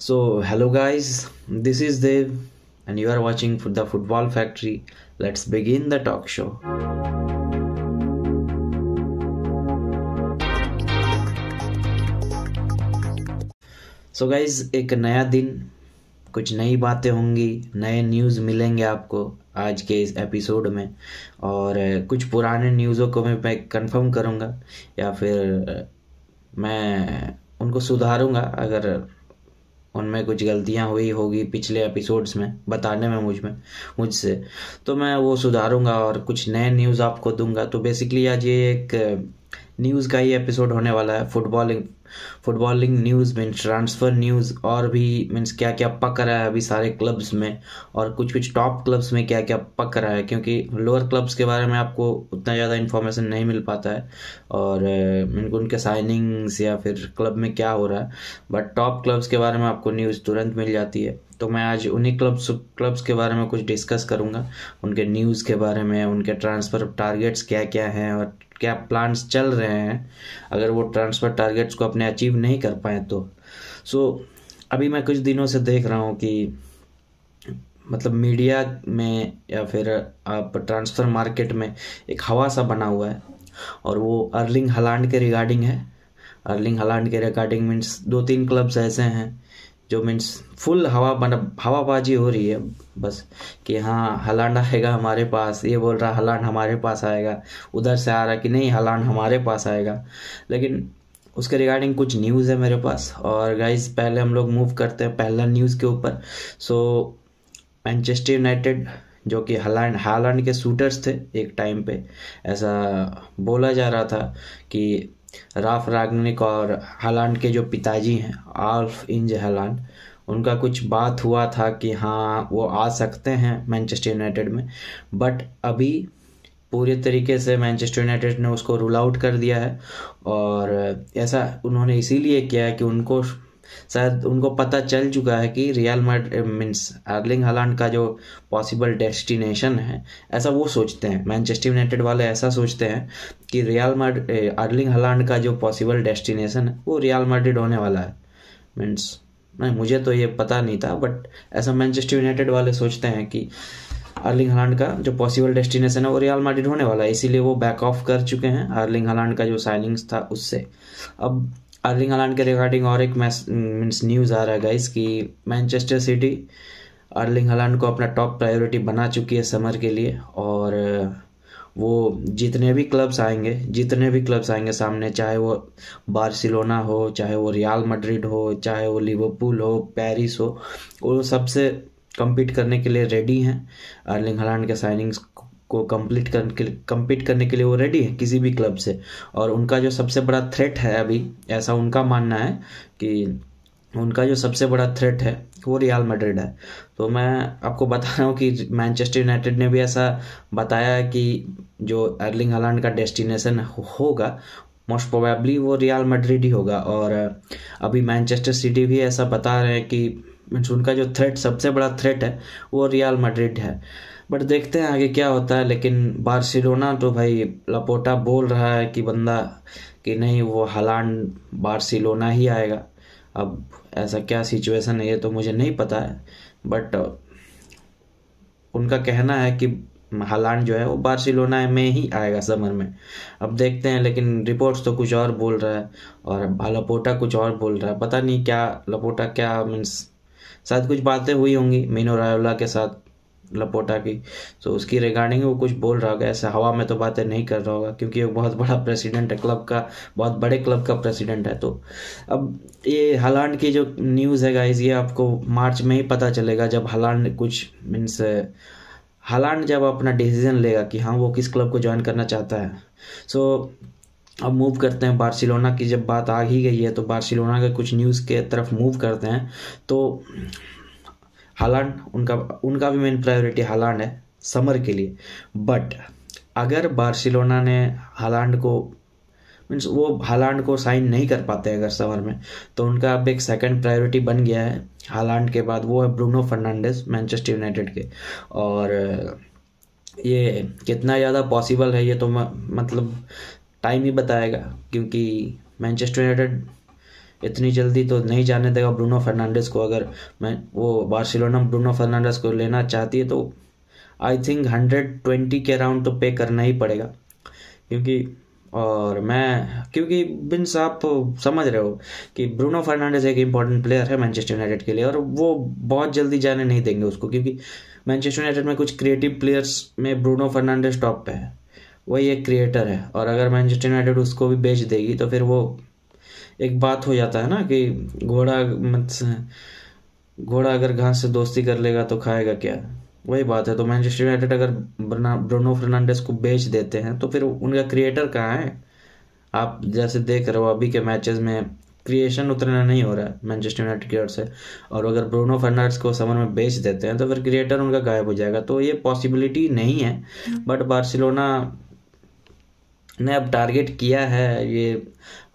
So, hello guys, this is Dev, and you are watching the Football Factory. Let's begin the talk show. So guys, एक नया दिन, कुछ नई बातें होंगी, नए न्यूज़ मिलेंगे आपको आज के इस एपिसोड में। और कुछ पुराने न्यूज़ों को मैं कंफर्म करूँगा या फिर मैं उनको सुधारूँगा अगर उनमें कुछ गलतियां हुई होगी पिछले एपिसोड्स में बताने में मुझसे, तो मैं वो सुधारूंगा और कुछ नए न्यूज़ आपको दूंगा। तो बेसिकली आज ये एक न्यूज़ का ही एपिसोड होने वाला है। Footballing news means transfer news, और भी मीन्स क्या क्या पक रहा है अभी सारे क्लब्स में, और कुछ टॉप क्लब्स में क्या क्या पक रहा है, क्योंकि लोअर क्लब्स के बारे में आपको उतना ज़्यादा इन्फॉर्मेशन नहीं मिल पाता है और उनके साइनिंग्स या फिर क्लब में क्या हो रहा है। बट टॉप क्लब्स के बारे में आपको न्यूज़ तुरंत मिल जाती है। तो मैं आज उन्हीं क्लब्स के बारे में कुछ डिस्कस करूंगा, उनके न्यूज़ के बारे में, उनके ट्रांसफ़र टारगेट्स क्या क्या हैं और क्या प्लान्स चल रहे हैं अगर वो ट्रांसफ़र टारगेट्स को अपने अचीव नहीं कर पाए तो। अभी मैं कुछ दिनों से देख रहा हूँ कि मतलब मीडिया में या फिर आप ट्रांसफ़र मार्केट में एक हवा सा बना हुआ है, और वो अर्लिंग हालैंड के रिगार्डिंग है। अर्लिंग हालैंड के रिगार्डिंग मीन्स 2-3 क्लब्स ऐसे हैं जो मीन्स फुल हवाबाजी हो रही है बस, कि हाँ हालैंड आएगा हमारे पास, ये बोल रहा हालैंड हमारे पास आएगा, उधर से आ रहा कि नहीं हालैंड हमारे पास आएगा। लेकिन उसके रिगार्डिंग कुछ न्यूज़ है मेरे पास। और गाइज पहले हम लोग मूव करते हैं पहला न्यूज़ के ऊपर। मैनचेस्टर यूनाइटेड, जो कि हालैंड के शूटर्स थे एक टाइम पे, ऐसा बोला जा रहा था कि राल्फ रागनिक और हालैंड के जो पिताजी हैं आल्फ इंज हालैंड, उनका कुछ बात हुआ था कि हाँ वो आ सकते हैं मैनचेस्टर यूनाइटेड में। बट अभी पूरे तरीके से मैनचेस्टर यूनाइटेड ने उसको रूल आउट कर दिया है, और ऐसा उन्होंने इसीलिए किया है कि शायद उनको पता चल चुका है कि real Madrid means Erling Haaland का जो पॉसिबल डेस्टिनेशन है, ऐसा वो सोचते हैं मैनचेस्टर यूनाइटेड वाले, ऐसा सोचते हैं कि अर्लिंग हालैंड का जो पॉसिबल डेस्टिनेशन है वो रियल मैड्रिड होने वाला है। मीन्स नहीं, मुझे तो ये पता नहीं था, बट ऐसा मैनचेस्टर यूनाइटेड वाले सोचते हैं कि अर्लिंग हालैंड का जो पॉसिबल डेस्टिनेशन है वो रियल मैड्रिड होने वाला है, इसीलिए वो बैक ऑफ कर चुके हैं अर्लिंग हालैंड का जो साइनिंग्स था उससे। अब अर्लिंग हालैंड के रिगार्डिंग और एक मीन्स न्यूज़ आ रहा है गाइस कि मैनचेस्टर सिटी अर्लिंग हालैंड को अपना टॉप प्रायोरिटी बना चुकी है समर के लिए, और वो जितने भी क्लब्स आएंगे सामने, चाहे वो बार्सिलोना हो, चाहे वो रियल मैड्रिड हो, चाहे वो लिवरपूल हो, पेरिस हो, वो सबसे कम्पीट करने के लिए रेडी हैं। अर्लिंग हालैंड के साइनिंग्स को कम्पीट करने के लिए वो रेडी है किसी भी क्लब से। और उनका जो सबसे बड़ा थ्रेट है अभी, ऐसा उनका मानना है कि उनका जो सबसे बड़ा थ्रेट है वो रियल मैड्रिड है। तो मैं आपको बता रहा हूँ कि मैनचेस्टर यूनाइटेड ने भी ऐसा बताया है कि जो अर्लिंग हालैंड का डेस्टिनेशन होगा मोस्ट प्रोबेबली वो रियल मैड्रिड ही होगा। और अभी मैनचेस्टर सिटी भी ऐसा बता रहे हैं कि उनका जो सबसे बड़ा थ्रेट है वो रियल मैड्रिड है। बट देखते हैं आगे क्या होता है। लेकिन बार्सिलोना तो भाई लपोटा बोल रहा है कि बंदा कि नहीं वो हालैंड बार्सिलोना ही आएगा। अब ऐसा क्या सिचुएशन है ये तो मुझे नहीं पता है, बट उनका कहना है कि हालैंड जो है वो बार्सिलोना में ही आएगा समर में। अब देखते हैं, लेकिन रिपोर्ट्स तो कुछ और बोल रहा है और लपोटा कुछ और बोल रहा है। पता नहीं क्या लपोटा क्या मीन्स, शायद कुछ बातें हुई होंगी मीनो रायोला के साथ लपोटा की, तो उसकी रिगार्डिंग वो कुछ बोल रहा होगा। ऐसा हवा में तो बातें नहीं कर रहा होगा, क्योंकि वो बहुत बड़ा प्रेसिडेंट है क्लब का, बहुत बड़े क्लब का प्रेसिडेंट है। तो अब ये हालैंड की जो न्यूज़ है गाइज, ये आपको मार्च में ही पता चलेगा, जब हालैंड कुछ मीन्स हालैंड जब अपना डिसीजन लेगा कि हाँ वो किस क्लब को ज्वाइन करना चाहता है। अब मूव करते हैं बार्सिलोना की, जब बात आ ही गई है तो बार्सिलोना के कुछ न्यूज़ के तरफ मूव करते हैं। तो हालैंड उनका भी मेन प्रायोरिटी हालैंड है समर के लिए। बट अगर बार्सिलोना ने हालैंड को मीन्स वो हालैंड को साइन नहीं कर पाते अगर समर में, तो उनका अब एक सेकंड प्रायोरिटी बन गया है हालैंड के बाद, वो है ब्रूनो फर्नांडिस मैनचेस्टर यूनाइटेड के। और ये कितना ज़्यादा पॉसिबल है ये तो मतलब टाइम ही बताएगा, क्योंकि मैनचेस्टर यूनाइटेड इतनी जल्दी तो नहीं जाने देगा ब्रूनो फर्नांडिस को। अगर वो बार्सिलोना ब्रूनो फर्नांडिस को लेना चाहती है तो आई थिंक 120 के अराउंड तो पे करना ही पड़ेगा, क्योंकि बिन्स आप समझ रहे हो कि ब्रूनो फर्नांडिस एक इम्पॉर्टेंट प्लेयर है मैनचेस्टर यूनाइटेड के लिए, और वो बहुत जल्दी जाने नहीं देंगे उसको, क्योंकि मैनचेस्टर यूनाइटेड में कुछ क्रिएटिव प्लेयर्स में ब्रूनो फर्नांडिस टॉप पे है, वही एक क्रिएटर है। और अगर मैनचेस्टर यूनाइटेड उसको भी बेच देगी तो फिर वो एक बात हो जाता है ना कि घोड़ा अगर घास से दोस्ती कर लेगा तो खाएगा क्या, वही बात है। तो मैनचेस्टर यूनाइटेड अगर ब्रूनो फर्नांडिस को बेच देते हैं तो फिर उनका क्रिएटर कहाँ है? आप जैसे देख रहे हो अभी के मैचेस में क्रिएशन उतना नहीं हो रहा है मैनचेस्टर यूनाइटेड की ओर से, और अगर ब्रूनो फर्नांडिस को समर में बेच देते हैं तो फिर क्रिएटर उनका गायब हो जाएगा। तो ये पॉसिबिलिटी नहीं है, बट बार्सिलोना ने अब टारगेट किया है। ये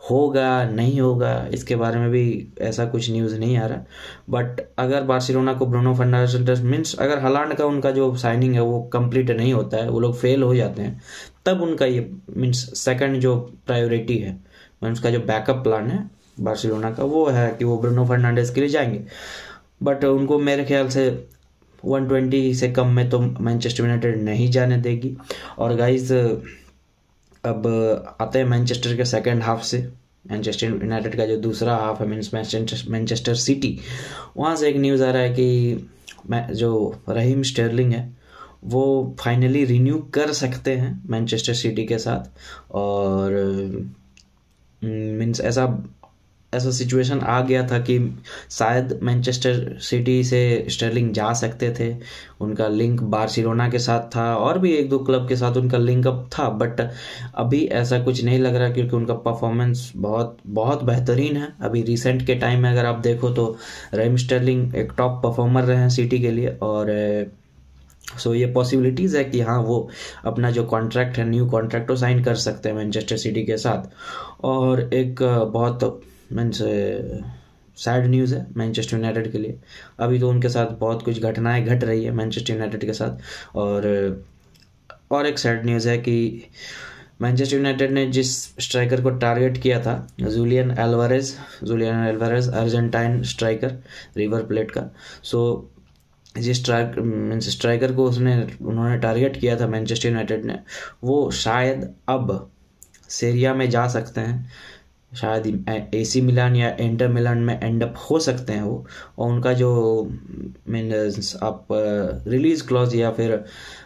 होगा नहीं होगा इसके बारे में भी ऐसा कुछ न्यूज़ नहीं आ रहा, बट अगर बार्सिलोना को ब्रूनो फर्नांडिस मीन्स अगर हालांड का उनका जो साइनिंग है वो कंप्लीट नहीं होता है, वो लोग फेल हो जाते हैं, तब उनका ये मीन्स सेकंड जो प्रायोरिटी है मीन्स का जो बैकअप प्लान है बार्सिलोना का वो है कि वो ब्रूनो फर्नांडिस के लिए जाएंगे। बट उनको मेरे ख्याल से 120 से कम में तो मैनचेस्टर यूनाइटेड नहीं जाने देगी। और गाइज अब आते हैं मैनचेस्टर के सेकंड हाफ से। मैनचेस्टर यूनाइटेड का जो दूसरा हाफ है मीन्स मैनचेस्टर सिटी, वहाँ से एक न्यूज़ आ रहा है कि जो रहीम स्टर्लिंग है वो फाइनली रिन्यू कर सकते हैं मैनचेस्टर सिटी के साथ। और मीन्स ऐसा सिचुएशन आ गया था कि शायद मैनचेस्टर सिटी से स्टर्लिंग जा सकते थे, उनका लिंक बार्सिलोना के साथ था और भी एक दो क्लब के साथ उनका लिंक अप था, बट अभी ऐसा कुछ नहीं लग रहा क्योंकि उनका परफॉर्मेंस बहुत बहुत बेहतरीन है। अभी रिसेंट के टाइम में अगर आप देखो तो रहीम स्टर्लिंग एक टॉप परफॉर्मर रहे हैं सिटी के लिए, और सो ये पॉसिबिलिटीज़ है कि हाँ वो अपना जो कॉन्ट्रैक्ट है न्यू कॉन्ट्रैक्ट वो साइन कर सकते हैं मैनचेस्टर सिटी के साथ। और एक बहुत मीन्स सैड न्यूज़ है मैनचेस्टर यूनाइटेड के लिए, अभी तो उनके साथ बहुत कुछ घटनाएं घट रही है मैनचेस्टर यूनाइटेड के साथ। और एक सैड न्यूज़ है कि मैनचेस्टर यूनाइटेड ने जिस स्ट्राइकर को टारगेट किया था Julian Alvarez Argentine striker River Plate का, सो जिस स्ट्राइकर को उन्होंने टारगेट किया था मैनचेस्टर यूनाइटेड ने, वो शायद अब सीरिया में जा सकते हैं, शायद एसी मिलान या इंटर मिलान में एंड अप हो सकते हैं वो। और उनका जो मीन्स आप रिलीज क्लॉज या फिर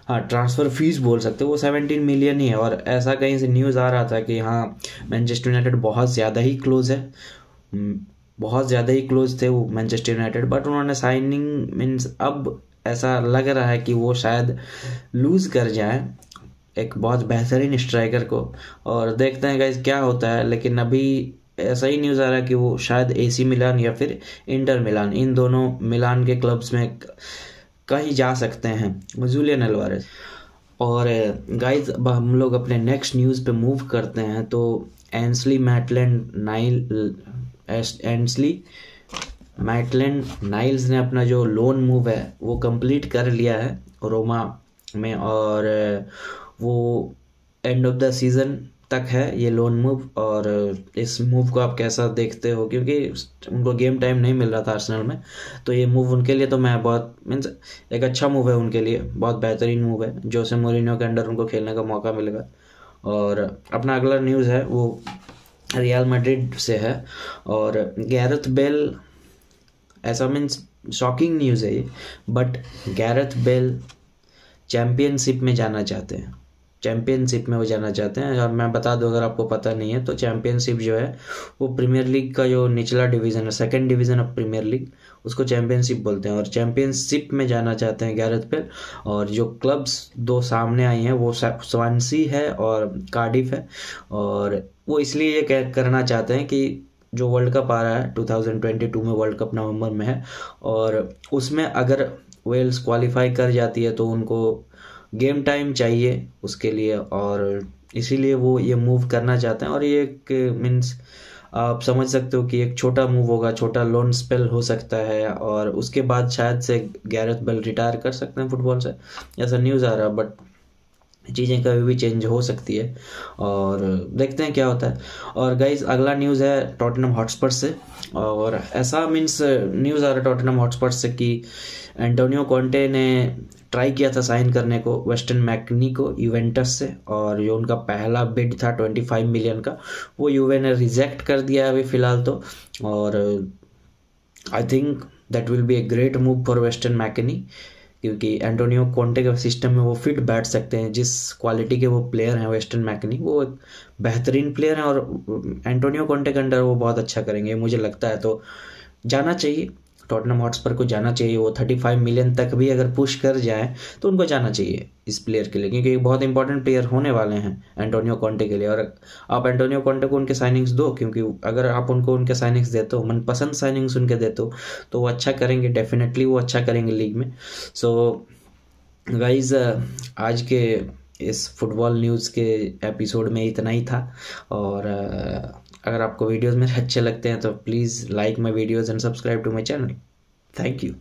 हाँ ट्रांसफ़र फीस बोल सकते हो वो 17 मिलियन ही है। और ऐसा कहीं से न्यूज़ आ रहा था कि हाँ मैनचेस्टर यूनाइटेड बहुत ज़्यादा ही क्लोज है, बहुत ज़्यादा ही क्लोज थे वो मैनचेस्टर यूनाइटेड, बट उन्होंने साइनिंग मीन्स अब ऐसा लग रहा है कि वो शायद लूज़ कर जाए एक बहुत बेहतरीन स्ट्राइकर को। और देखते हैं गाइस क्या होता है, लेकिन अभी ऐसा ही न्यूज़ आ रहा है कि वो शायद एसी मिलान या फिर इंटर मिलान, इन दोनों मिलान के क्लब्स में कहीं जा सकते हैं जुलियन एल्वारेज। और गाइस अब हम लोग अपने नेक्स्ट न्यूज़ पे मूव करते हैं। तो एंस्ली मैटलैंड नाइल्स ने अपना जो लोन मूव है वो कंप्लीट कर लिया है रोमा में, और वो एंड ऑफ द सीज़न तक है ये लोन मूव। और इस मूव को आप कैसा देखते हो, क्योंकि उनको गेम टाइम नहीं मिल रहा था आर्सेनल में, तो ये मूव उनके लिए तो मैं बहुत मीन्स एक अच्छा मूव है उनके लिए, बहुत बेहतरीन मूव है। जोसे मोरिन्यो के अंडर उनको खेलने का मौका मिलेगा। और अपना अगला न्यूज़ है वो रियल मैड्रिड से है, और गैरेथ बेल, ऐसा मीन्स शॉकिंग न्यूज़ है ये, बट गैरेथ बेल चैम्पियनशिप में जाना चाहते हैं, चैम्पियनशिप में वो जाना चाहते हैं। और मैं बता दूं अगर आपको पता नहीं है तो चैम्पियनशिप जो है वो प्रीमियर लीग का जो निचला डिवीज़न है, second division of premier league, उसको चैम्पियनशिप बोलते हैं। और चैम्पियनशिप में जाना चाहते हैं गैरेथ बेल। और जो क्लब्स दो सामने आई हैं वो स्वानसी है और कार्डिफ है, और वो इसलिए ये करना चाहते हैं कि जो वर्ल्ड कप आ रहा है 2022 में, वर्ल्ड कप नवंबर में है, और उसमें अगर वेल्स क्वालिफाई कर जाती है तो उनको गेम टाइम चाहिए उसके लिए, और इसीलिए वो ये मूव करना चाहते हैं। और ये एक मीन्स आप समझ सकते हो कि एक छोटा मूव होगा, छोटा लोन स्पेल हो सकता है, और उसके बाद शायद से गैरेथ बेल रिटायर कर सकते हैं फुटबॉल से, ऐसा न्यूज़ आ रहा है। बट चीज़ें कभी भी चेंज हो सकती है और देखते हैं क्या होता है। और गाइस अगला न्यूज़ है टॉटनहम हॉटस्पर से, और ऐसा मीन्स न्यूज़ आ रहा है टॉटनहम हॉटस्पर से कि एंटोनियो कॉन्टे ने ट्राई किया था साइन करने को वेस्टन मैकनी को यूवेंटस से, और जो उनका पहला बिड था 25 मिलियन का वो यूवे ने रिजेक्ट कर दिया अभी फ़िलहाल तो। और I think that will be a great move for Weston McKennie, क्योंकि एंटोनियो कॉन्टे के सिस्टम में वो फिट बैठ सकते हैं। जिस क्वालिटी के वो प्लेयर हैं वेस्टन मैकनी, वो एक बेहतरीन प्लेयर हैं और एंटोनियो कॉन्टे के अंडर वो बहुत अच्छा करेंगे मुझे लगता है। तो जाना चाहिए, टॉटनहम हॉटस्पर को जाना चाहिए। वो 35 मिलियन तक भी अगर पुश कर जाए तो उनको जाना चाहिए इस प्लेयर के लिए, क्योंकि बहुत इंपॉर्टेंट प्लेयर होने वाले हैं एंटोनियो कॉन्टे के लिए। और आप एंटोनियो कॉन्टे को उनके साइनिंग्स दो, क्योंकि अगर आप उनको उनके साइनिंग्स देते हो, मनपसंद साइनिंग्स उनके देते हो, तो वो अच्छा करेंगे, डेफिनेटली वो अच्छा करेंगे लीग में। सो गाइज आज के इस फुटबॉल न्यूज़ के एपिसोड में इतना ही था। और अगर आपको वीडियोस मेरे अच्छे लगते हैं तो please like my videos and subscribe to my channel. Thank you.